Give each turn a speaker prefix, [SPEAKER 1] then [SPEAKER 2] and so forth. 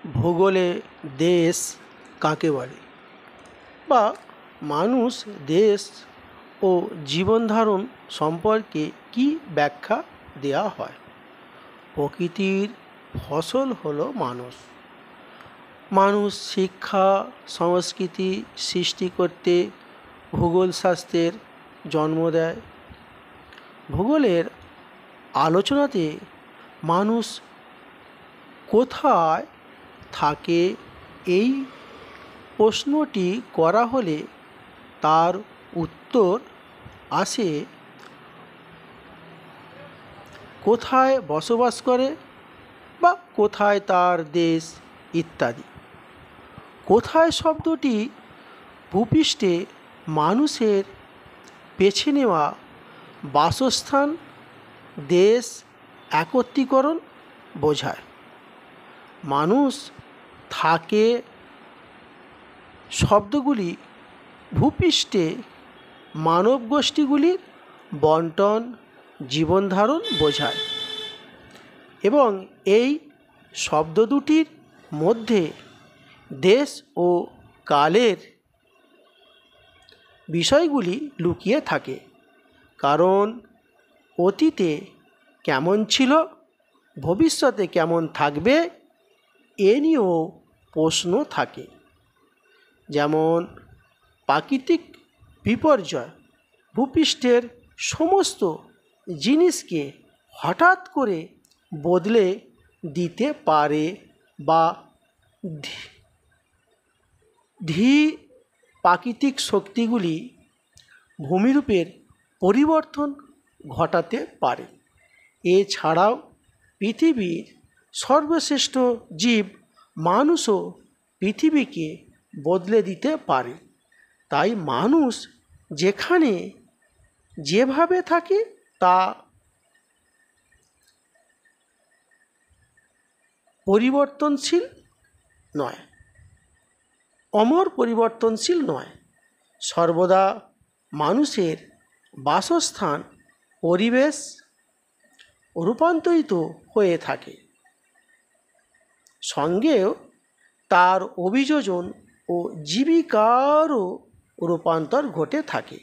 [SPEAKER 1] ভূগোলে দেশ কাকে বলে, বা মানুষ দেশ ও জীবনধারণ সম্পর্কে কি ব্যাখ্যা দেওয়া হয়? প্রকৃতির ফসল হলো মানুষ। মানুষ শিক্ষা সংস্কৃতি সৃষ্টি করতে ভূগোল শাস্ত্রের জন্ম দেয়। ভূগোলের আলোচনাতে মানুষ কোথায় থাকে এই প্রশ্নটি করা হলে তার উত্তর আসে কোথায় বসবাস করে বা কোথায় তার দেশ ইত্যাদি। কোথায় শব্দটি ভূপৃষ্ঠে মানুষের বেছে নেওয়া বাসস্থান, দেশ একত্রীকরণ বোঝায়। মানুষ থাকে শব্দগুলি ভূপৃষ্ঠে মানব গোষ্ঠীগুলির বন্টন, জীবনধারণ বোঝায় এবং এই শব্দ দুটির মধ্যে দেশ ও কালের বিষয়গুলি লুকিয়ে থাকে। কারণ অতীতে কেমন ছিল, ভবিষ্যতে কেমন থাকবে এ নিয়েও প্রশ্ন থাকে। যেমন প্রাকৃতিক বিপর্যয় ভূপৃষ্ঠের সমস্ত জিনিসকে হঠাৎ করে বদলে দিতে পারে বা প্রাকৃতিক শক্তিগুলি ভূমিরূপের পরিবর্তন ঘটাতে পারে। এছাড়াও পৃথিবীর সর্বশ্রেষ্ঠ জীব মানুষও পৃথিবীকে বদলে দিতে পারে। তাই মানুষ যেখানে যেভাবে থাকে তা পরিবর্তনশীল নয়, অমর পরিবর্তনশীল নয়। সর্বদা মানুষের বাসস্থান পরিবেশ রূপান্তরিত হয়ে থাকে, সঙ্গেও তার অভিযোজন ও জীবিকারও রূপান্তর ঘটে থাকে।